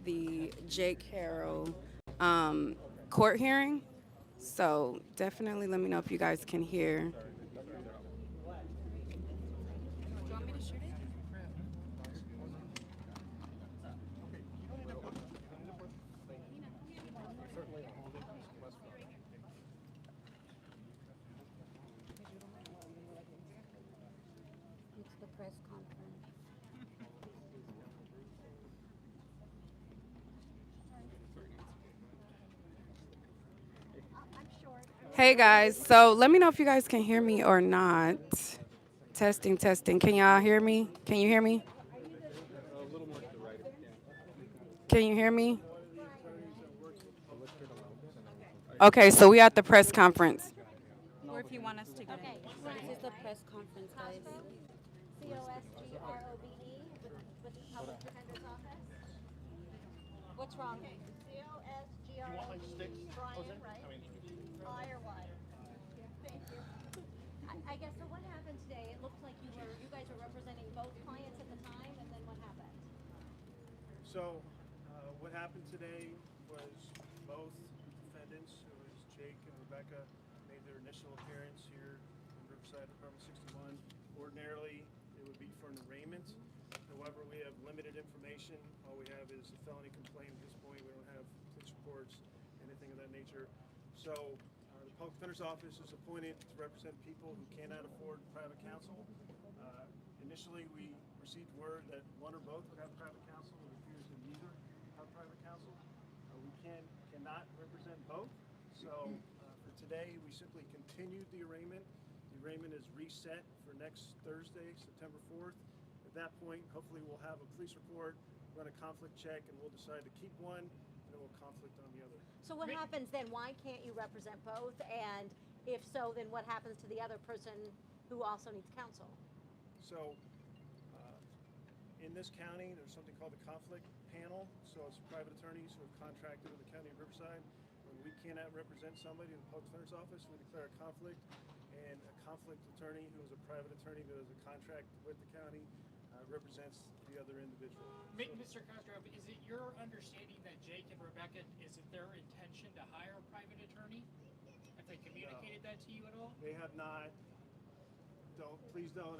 the Jake Haro court hearing. So definitely let me know if you guys can hear. It's the press conference. Hey guys, so let me know if you guys can hear me or not. Testing, testing. Can y'all hear me? Can you hear me? Can you hear me? Okay, so we at the press conference. Or if you want us to get Okay, this is the press conference, guys. COSGROVE with the Public Defender's Office. What's wrong? Okay, COSGROVE, Brian, right? I or Y? Thank you. I guess, so what happened today? It looked like you guys were representing both clients at the time, and then what happened? So, what happened today was both defendants, who is Jake and Rebecca, made their initial appearance here in Riverside Department 61. Ordinarily, it would be for an arraignment. However, we have limited information. All we have is a felony complaint at this point. We don't have police reports, anything of that nature. So, the Public Defender's Office is appointed to represent people who cannot afford private counsel. Initially, we received word that one or both would have private counsel. It appears that neither have private counsel. We cannot represent both. So for today, we simply continued the arraignment. The arraignment is reset for next Thursday, September 4th. At that point, hopefully we'll have a police report, run a conflict check, and we'll decide to keep one, and then we'll conflict on the other. So what happens then? Why can't you represent both? And if so, then what happens to the other person who also needs counsel? So, in this county, there's something called the conflict panel. So it's private attorneys who have contracted with the county of Riverside. When we cannot represent somebody in the public defender's office, we declare a conflict, and a conflict attorney, who is a private attorney that has a contract with the county, represents the other individual. Mr. Castro, is it your understanding that Jake and Rebecca, is it their intention to hire a private attorney? Have they communicated that to you at all? They have not. Please don't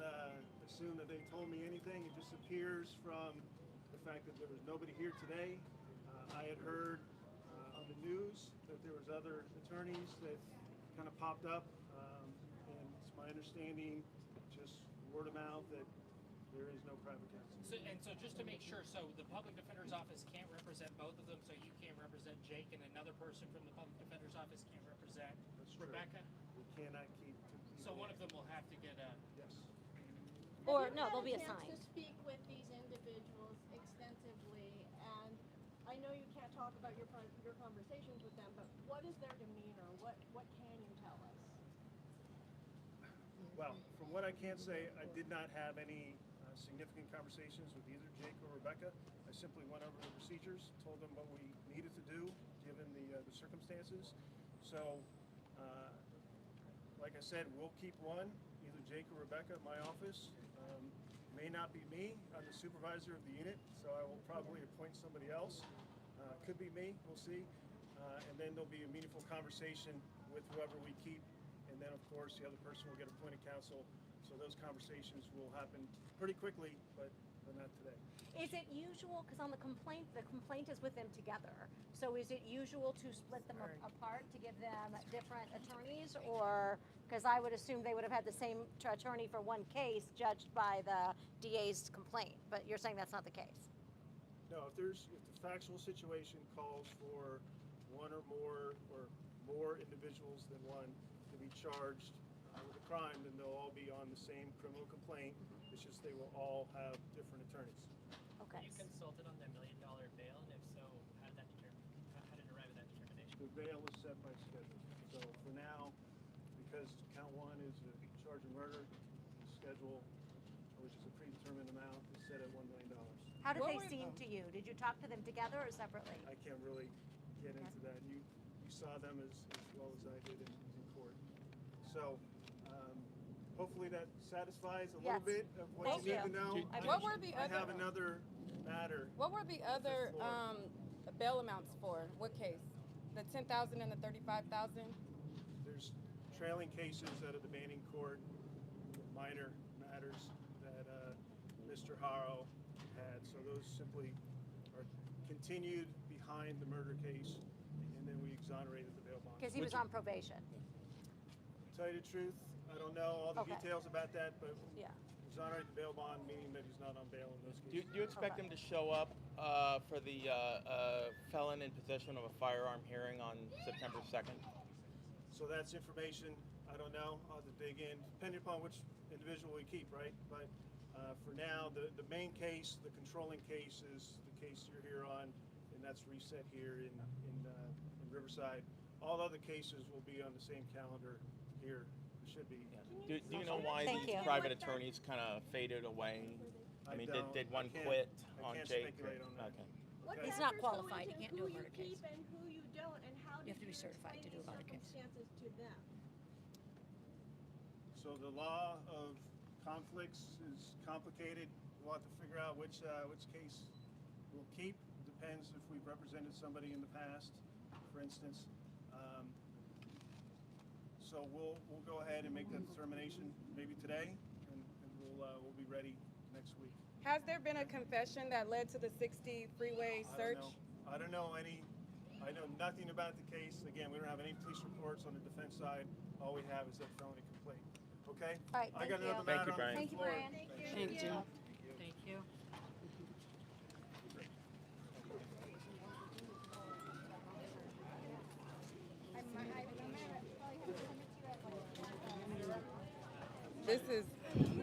assume that they told me anything. It just appears from the fact that there was nobody here today. I had heard on the news that there was other attorneys that kind of popped up, and it's my understanding, just word of mouth, that there is no private counsel. So just to make sure, so the public defender's office can't represent both of them, so you can't represent Jake, and another person from the public defender's office can't represent Rebecca? We cannot keep two people. So one of them will have to get a... Yes. Or no, they'll be Have you had a assigned. chance to speak with these individuals extensively, and I know you can't talk about your conversations with them, but what is their demeanor? What can you tell us? Well, from what I can say, I did not have any significant conversations with either Jake or Rebecca. I simply went over the procedures, told them what we needed to do given the circumstances. So, like I said, we'll keep one, either Jake or Rebecca, at my office. May not be me. I'm the supervisor of the unit, so I will probably appoint somebody else. Could be me. We'll see. And then there'll be a meaningful conversation with whoever we keep. And then, of course, the other person will get appointed counsel. So those conversations will happen pretty quickly, but not today. Is it usual, because on the complaint is with them together, so is it usual to split them apart to give them different attorneys, or, because I would assume they would have had the same attorney for one case judged by the DA's complaint, but you're saying that's not the case? No, if the factual situation calls for one or more individuals than one to be charged with a crime, then they'll all be on the same criminal complaint. It's just they will all have different attorneys. Okay. You consulted on the $1 million bail, and if so, how did it arrive at that determination? The bail is set by schedule. So for now, because count one is a charge of murder, the schedule, which is a predetermined amount, is set at $1 million. How did they seem to you? Did you talk to them together or separately? I can't really get into that. You saw them as well as I did in court. So hopefully that satisfies a little bit of what Thank you need you. to know. What were the I other? have another matter. What were the other bail amounts for? What case? The 10,000 and the 35,000. There's trailing cases out of the Banning Court, minor matters that Mr. Haro had. So those simply are continued behind the murder case, and then we exonerated the bail bond. Because he was on probation. To tell you the truth, I don't know all the Okay. details about that, but Yeah. exonerate the bail bond, meaning that he's not on bail in those Do cases. you expect him to show up for the felon in possession of a firearm hearing on September 2nd? So that's information I don't know. I'll have to dig in, depending upon which individual we keep, right? But for now, the main case, the controlling case, is the case you're here on, and that's reset here in Riverside. All other cases will be on the same calendar here. It should be. Do you know why Thank these you. private attorneys kind of faded away? I mean, don't. did one I can't- quit I on can't Jake? speculate on that. Okay. What Okay. He's not factors go qualified. He into can't do a who murder you case. keep and who you don't, and how You did have to be certified explain to do a these murder case. circumstances to them? So the law of conflicts is complicated. We'll have to figure out which case we'll keep. Depends if we've represented somebody in the past, for instance. So we'll go ahead and make that determination maybe today, and we'll be ready next week. Has there been a confession that led to the 60 freeway search? I don't know any. I know nothing about the case. Again, we don't have any police reports on the defense side. All we have is that felony complaint. Okay? All right, I got thank you. another Thank matter you, on Brian. the Thank you, floor. Brian. Thank you. Thank you.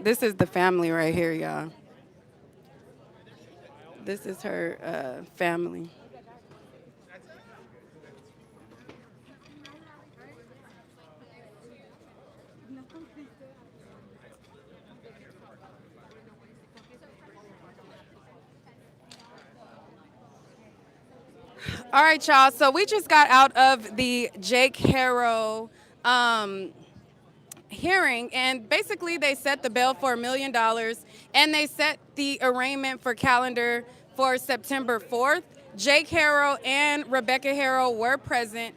This is the family right here, y'all. This is her family. All right, y'all. So we just got out of the Jake Haro hearing, and basically they set the bail for $1 million, and they set the arraignment for calendar for September 4th. Jake Haro and Rebecca Haro were present.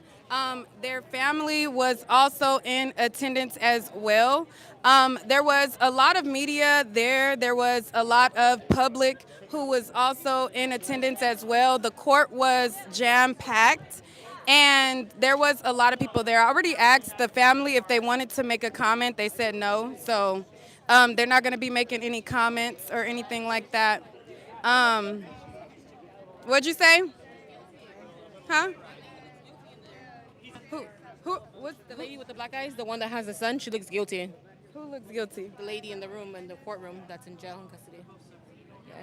Their family was also in attendance as well. There was a lot of media there. There was a lot of public who was also in attendance as well. The court was jam-packed, and there was a lot of people there. I already asked the family if they wanted to make a comment. They said no, so they're not going to be making any comments or anything like that. What'd you say? Huh? What's The lady with the black eyes, the one that has a son, she looks guilty. who looks guilty? The lady in the room, in the courtroom, that's in jail in custody. Yeah.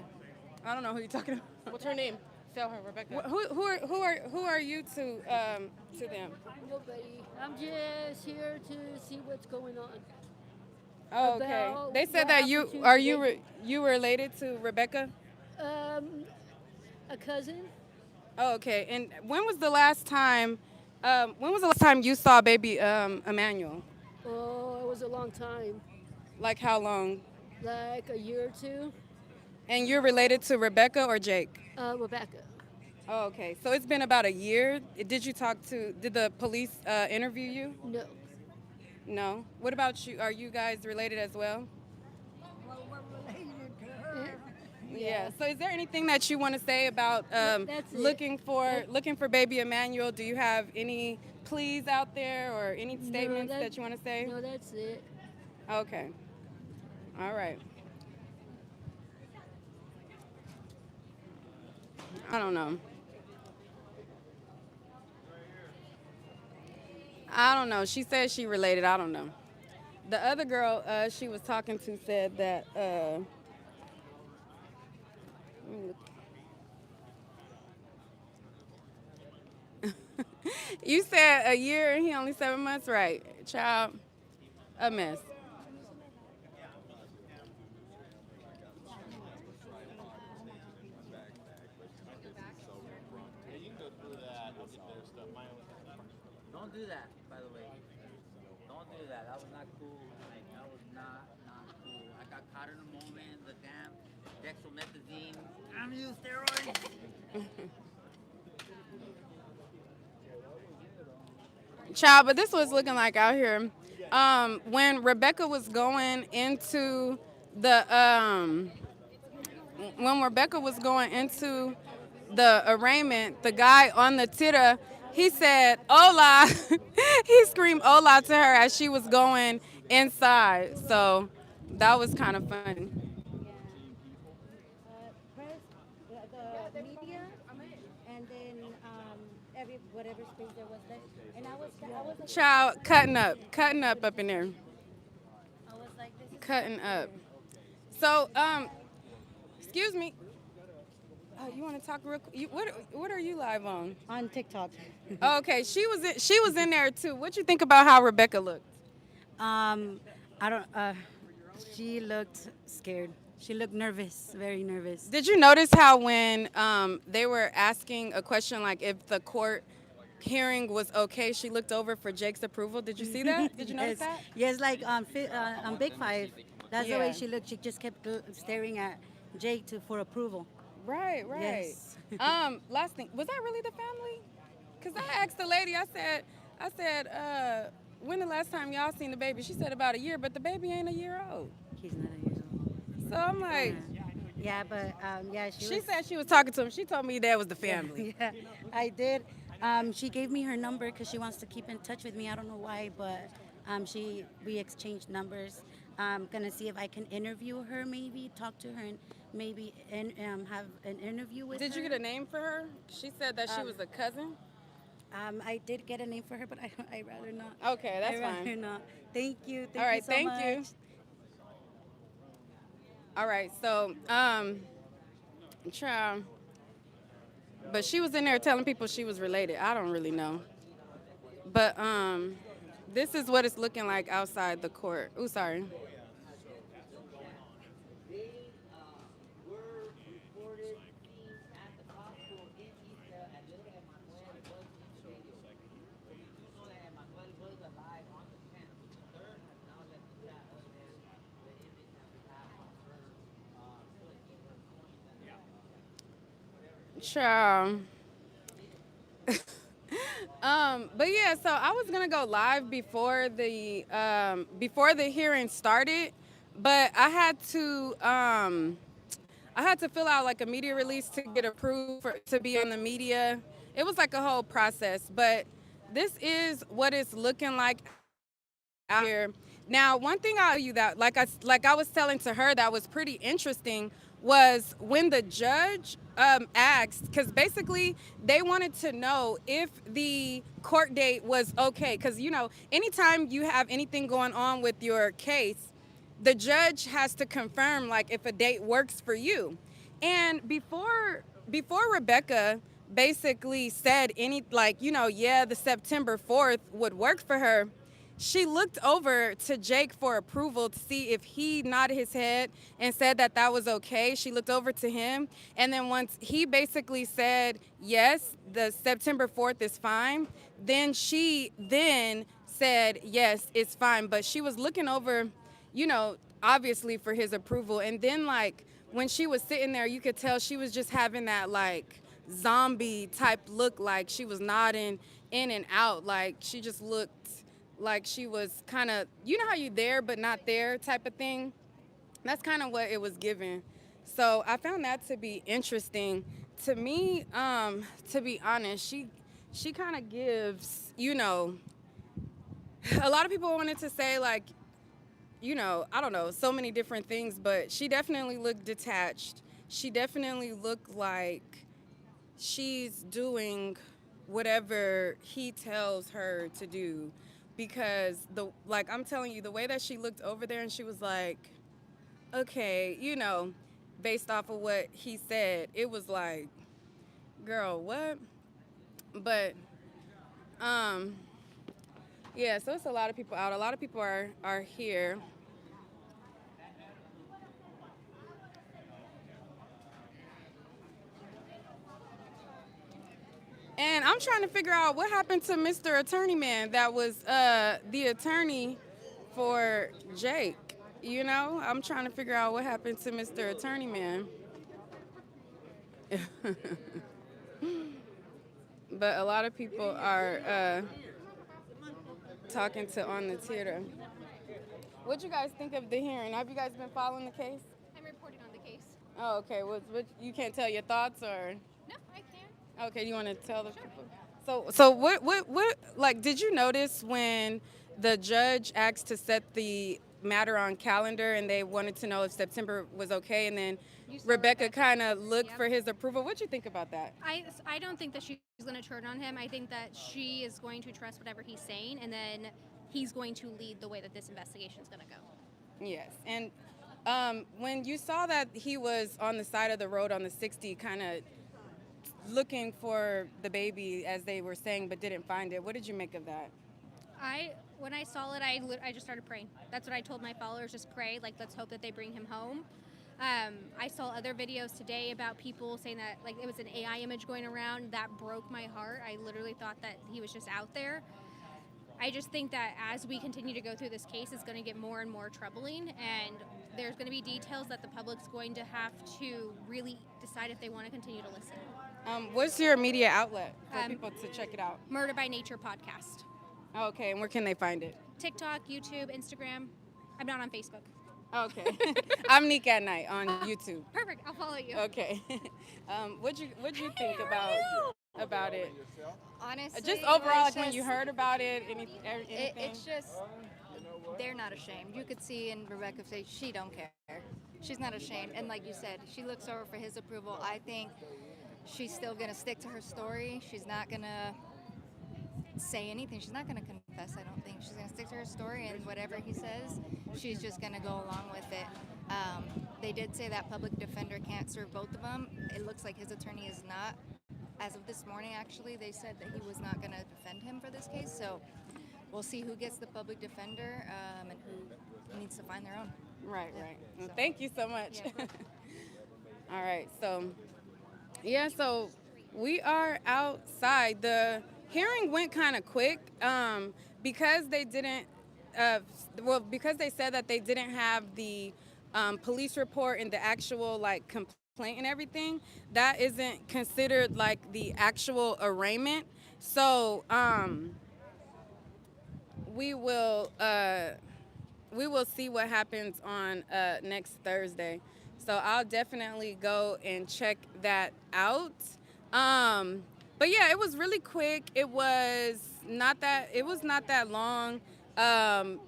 I don't know who you're talking about. What's her name? Tell her, Rebecca. Who are you to them? Nobody. I'm just here to see what's going on. Oh, okay. About They said what that you happened to are Jake. you related to Rebecca? A cousin. Oh, okay. And when was the last time? When was the last time you saw baby Emmanuel? Oh, it was a long time, Like how long? like a year or two. And you're related to Rebecca or Jake? Rebecca. Oh, okay. So it's been about a year. Did the police interview you? No. No. What about you? Are you guys related as well? Yeah. So is there anything that you want to say about That's it. looking for baby Emmanuel? Do you have any pleas out there or any statements that you want to say? No, that's it. Okay. All right. I don't know. I don't know. She said she related. I don't know. The other girl she was talking to said that. Let me look. You said a year and he only 7 months, right? Child, a mess. Don't do that, by the way. Don't do that. That was not cool. Like, that was not cool. I got caught in a moment. The damn dextromethazine. I'm used steroids. Child, but this was looking like out here. When Rebecca was going into the when Rebecca was going into the arraignment, the guy on the titter, he said "Hola," he screamed "Hola" to her as she was going inside. So that was kind of funny. Press the media, and then every whatever space there was left. And I was like, Child, cutting up in there, I was like, this is cutting up. So excuse me. You want to talk real quick? What are you live on TikTok. on? Okay, she was in there too. What you think about how Rebecca looked? Um, I don't. She looked scared. She looked nervous, very nervous. Did you notice how when they were asking a question like if the court hearing was okay, she looked over for Jake's approval? Did you see that? Did you notice Yes, that? yes, like on Big Five. That's the way Yeah. she looked. She just kept staring at Jake for approval. Right. Yes. Last thing, was that really the family? Cause I asked the lady. I said, when the last time y'all seen the baby? She said about a year, but the baby ain't a year old. He's not a year old. So I'm like, Yeah, but yeah, she said she was talking to him. She told me that was the family. Yeah, I did. She gave me her number because she wants to keep in touch with me. I don't know why, but we exchanged numbers. I'm gonna see if I can interview her, maybe talk to her, and maybe have an interview with her. Did you get a name for her? She said that she was a cousin. I did get a name for her, but I rather not. Okay, that's I rather fine. not. Thank you. Thank All right, you so thank much. you. All right, so child, but she was in there telling people she was related. I don't really know, but this is what it's looking like outside the court. Ooh, sorry. Child. But yeah, so I was gonna go live before the hearing started, but I had to fill out like a media release to get approved to be on the media. It was like a whole process, but this is what it's looking like out here. Now, one thing I'll tell you that, like I was telling to her, that was pretty interesting was when the judge asked, because basically they wanted to know if the court date was okay, because anytime you have anything going on with your case, the judge has to confirm like if a date works for you. And before Rebecca basically said any yeah, the September 4th would work for her, she looked over to Jake for approval to see if he nodded his head and said that that was okay. She looked over to him, and then once he basically said yes, the September 4th is fine, then she said yes, it's fine. But she was looking over, obviously for his approval. And then like when she was sitting there, you could tell she was just having that like zombie type look, like she was nodding in and out, like she just looked like she was kind of, how you there but not there type of thing. That's kind of what it was given. So I found that to be interesting. To me, to be honest, she kind of gives, a lot of people wanted to say like, I don't know, so many different things, but she definitely looked detached. She definitely looked like she's doing whatever he tells her to do, because I'm telling you, the way that she looked over there and she was like, okay, based off of what he said, it was like, girl, what? But yeah, so it's a lot of people out. A lot of people are here. And I'm trying to figure out what happened to Mr. Attorney Man that was the attorney for Jake. I'm trying to figure out what happened to Mr. Attorney Man. But a lot of people are talking to On the Theater. What'd you guys think of the hearing? Have you guys been following the case? I'm reporting on the case. Oh, okay. What you can't tell your thoughts, or? No, I can. Okay, you want to tell the people? So what like did you notice when the judge asked to set the matter on calendar and they wanted to know if September was okay, and then Rebecca kind of looked for his approval? What'd you think about that? I don't think that she's going to turn on him. I think that she is going to trust whatever he's saying, and then he's going to lead the way that this investigation is going to go. Yes, and when you saw that he was on the side of the road on the 60, kind of looking for the baby, as they were saying, but didn't find it, what did you make of that? When I saw it, I just started praying. That's what I told my followers, just pray, like, let's hope that they bring him home. I saw other videos today about people saying that, like, it was an AI image going around. That broke my heart. I literally thought that he was just out there. I just think that as we continue to go through this case, it's going to get more and more troubling, and there's going to be details that the public's going to have to really decide if they want to continue to listen. What's your media outlet for people to check it out? Murder by Nature podcast. Okay, and where can they find it? TikTok, YouTube, Instagram. I'm not on Facebook. Okay. I'm Nick at Night on YouTube. Perfect. I'll follow you. Okay. What'd you think about it? Honestly, Just overall, like when you heard about it, anything? it's just they're not ashamed. You could see in Rebecca's face, she don't care. She's not ashamed, and like you said, she looks over for his approval. I think she's still gonna stick to her story. She's not gonna say anything. She's not gonna confess. I don't think she's gonna stick to her story, and whatever he says, she's just gonna go along with it. They did say that public defender can't serve both of them. It looks like his attorney is not. As of this morning, actually, they said that he was not going to defend him for this case. So we'll see who gets the public defender and who needs to find their own. Right. Well, So. thank you so much. Yeah. All right. So we are outside. The hearing went kind of quick because they didn't. Because they said that they didn't have the police report and the actual complaint and everything, that isn't considered like the actual arraignment. So we will see what happens on next Thursday. So I'll definitely go and check that out. But yeah, it was really quick. It was not that long.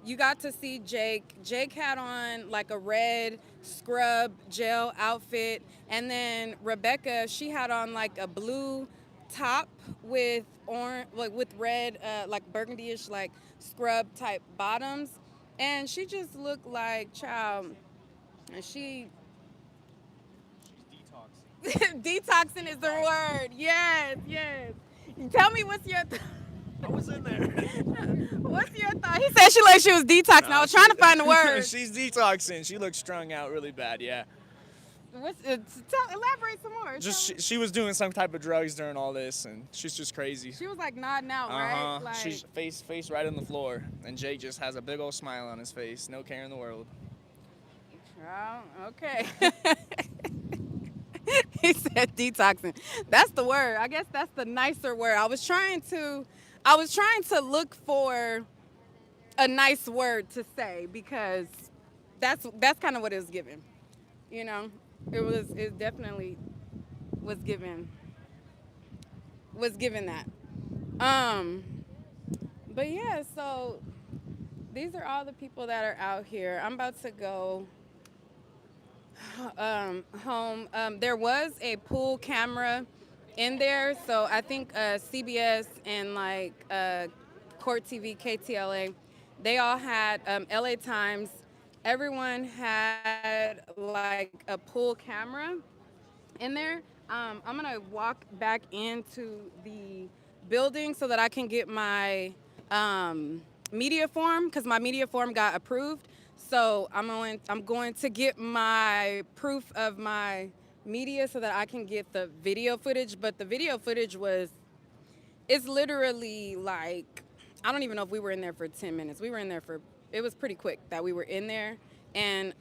You got to see Jake. Jake had on like a red scrub gel outfit, and then Rebecca, she had on like a blue top with orange, like with red, like burgundy-ish, like scrub type bottoms, and she just looked like child. And she's detoxing. Detoxing is the word. Yes. Tell me what's your. I was in there. What's your thought? He said she was detoxing. I was trying to find the word. She's detoxing. She looks strung out really bad, yeah. Elaborate some more. She was doing some type of drugs during all this, and she's just crazy. She was like nodding out, right? Like, she's face right on the floor, and Jake just has a big old smile on his face. No care in the world. Oh, okay. He said detoxing. That's the word. I guess that's the nicer word. I was trying to look for a nice word to say, because that's kind of what it was given. You know, it definitely was given that. But yeah, so these are all the people that are out here. I'm about to go home. There was a pool camera in there, so I think CBS and Court TV, KTLA, they all had LA Times. Everyone had like a pool camera in there. I'm gonna walk back into the building so that I can get my media form, because my media form got approved. So I'm going to get my proof of my media so that I can get the video footage. But the video footage it's literally like, I don't even know if we were in there for 10 minutes. We were in there it was pretty quick that we were in there. And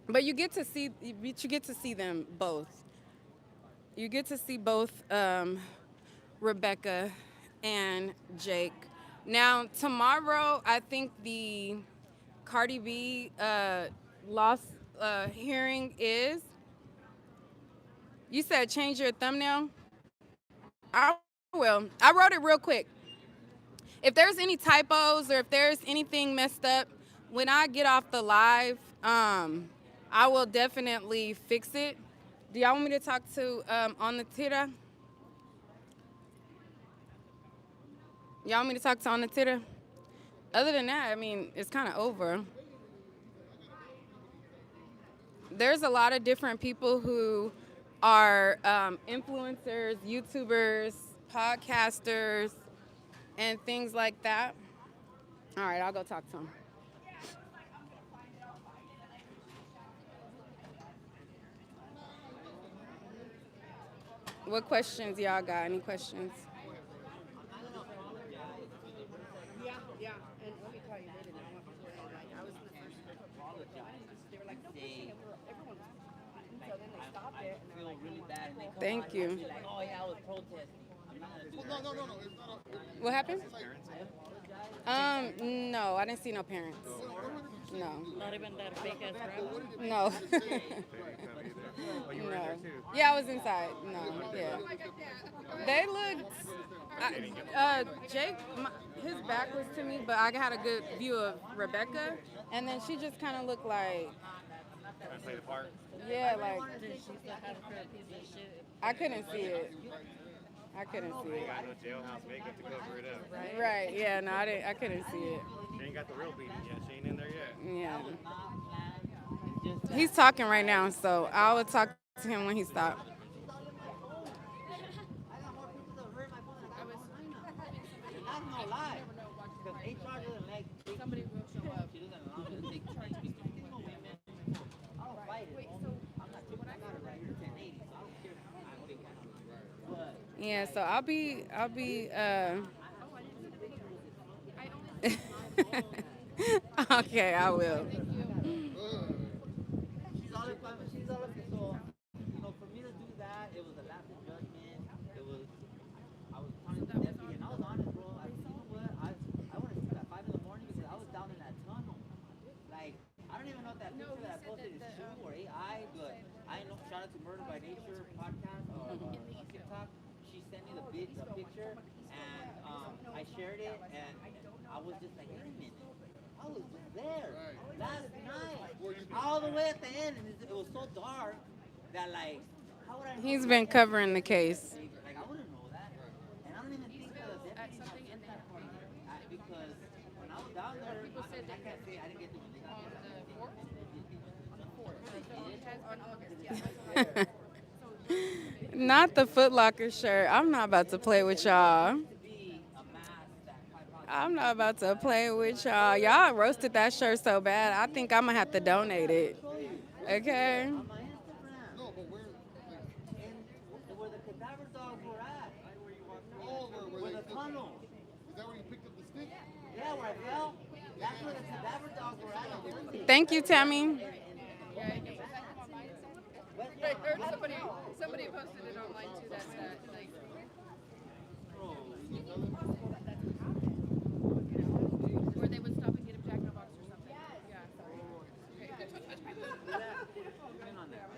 but you get to see them both. You get to see both Rebecca and Jake Now, tomorrow, I think the Cardi B loss hearing is. You said change your thumbnail? I will. I wrote it real quick. If there's any typos or if there's anything messed up, when I get off the live, I will definitely fix it. Do y'all want me to talk to on the Twitter? Y'all want me to talk to on the Twitter? Other than that, I mean, it's kind of over. There's a lot of different people who are influencers, YouTubers, podcasters, and things like that. All right, I'll go talk to them. What questions y'all got? Any questions? Yeah, and let me tell you, they did not want me to say, like, I was the first to apologize. They were like, no pushing, and everyone's so then they stopped it, and they're like, really bad, and they come Thank on you. and be like, oh yeah, I was protesting. I'm not gonna do that. No, it's not What happened? No, I didn't see no parents. No. Not even that fake ass grandma. No. No. Yeah, I was inside. No. Yeah. They looked. Jake, his back was to me, but I had a good view of Rebecca, and then she just kind of looked like. Play the part. Yeah, like. Did she still have her piece of shit? I couldn't see it. I couldn't see it. Got no jailhouse makeup to cover it up. Right. Yeah. No, I didn't. I couldn't see it. She ain't got the real beating yet. She ain't in there yet. Yeah. He's talking right now, so I will talk to him when he stops. Somebody will show up. She doesn't allow me to take charge because there's no women. I don't fight it. I'm not doing that. I got it right here, 1080. So I don't care. Yeah, so I'll be okay, I will. She's all up, so, for me to do that, it was a lapse in judgment. It was, I was trying to deputy, and I was honest, bro. I said, you know what, I went to sleep at 5 in the morning because I was down in that tunnel. Like, I don't even know if that picture that I posted is true or AI, but I know, shout out to Murder by Nature podcast or TikTok. She sent me the picture, and I shared it, and I was just like, wait a minute. I was just there last night, all the way at the end, and it was so dark that, like, how would I know? He's been covering the case. Like, I wouldn't know that, and I don't even think the deputy said that part because when I was down there, I can't say I didn't get to Not the Foot Locker shirt. I'm not about to play with y'all. I'm not about to play with y'all. Y'all roasted that shirt so bad, I think I'm going to have to donate it. Okay? No, but where the cadaver dogs were at. Where the tunnel. Is that where you picked up the stick? Yeah, where I fell. That's where the cadaver dogs were at. Thank you, Tammy. I heard somebody posted it online too. That's like. Where they would stop and get him Jack in the Box or something. Yeah.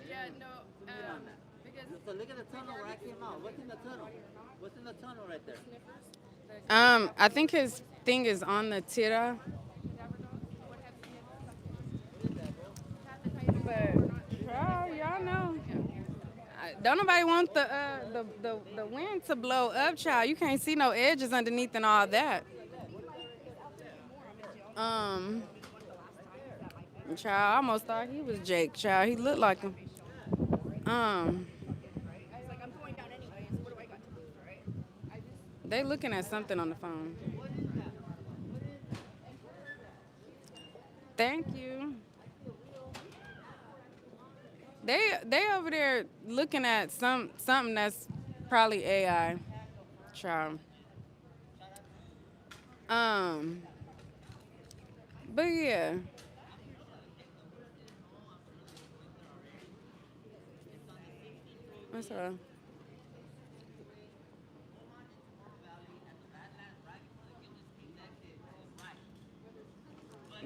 Yeah, no. Because. So look at the tunnel where I came out. What's in the tunnel? What's in the tunnel right there? I think his thing is on the tira. But y'all know. Don't nobody want the wind to blow up, child. You can't see no edges underneath and all that. Child, I almost thought he was Jake, child. He looked like him. They looking at something on the phone. Thank you. They over there looking at something that's probably AI. Child. But yeah. What's up?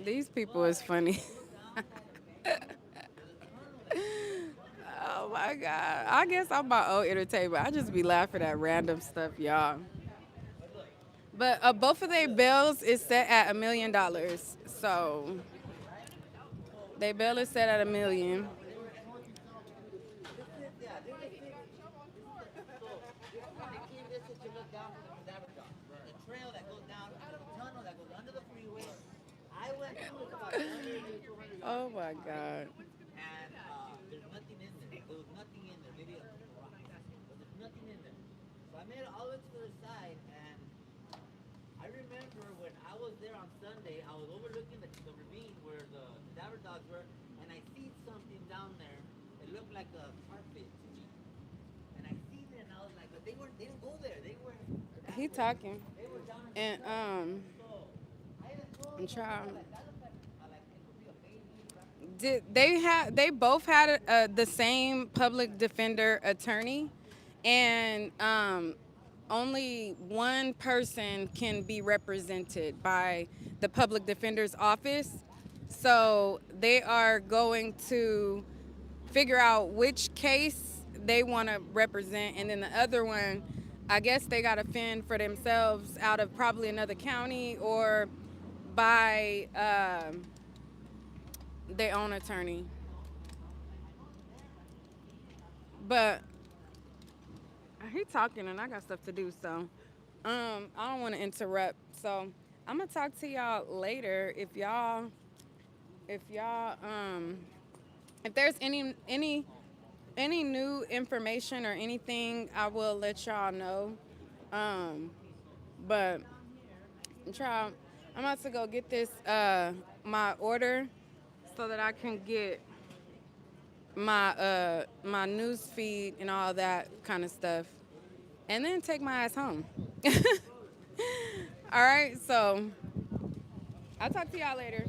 These people is funny. Oh my God. I guess I'm my own entertainment. I just be laughing at random stuff, y'all. But both of their bills is set at $1 million. So their bill is set at 1 million. This is to look down from the cadaver dock. The trail that goes down, the tunnel that goes under the freeway. I went through it about 100 200 yards. Oh my God. And there's nothing in there. There was nothing in there. Maybe a couple rocks. But there's nothing in there. So I made it all the way to the side, and I remember when I was there on Sunday, I was overlooking the ravine where the cadaver dogs were, and I see something down there. It looked like a carpet to me. And I seen it, and I was like, but they didn't go there. They were. He talking. And I'm trying. Did they both had the same public defender attorney, and only one person can be represented by the public defender's office. So they are going to figure out which case they want to represent, and then the other one, I guess they got to fend for themselves out of probably another county or by their own attorney. But he talking and I got stuff to do, so I don't want to interrupt. So I'm gonna talk to y'all later. If there's any new information or anything, I will let y'all know. But I'm about to go get this my order so that I can get my news feed and all that kind of stuff, and then take my ass home. All right, so I'll talk to y'all later.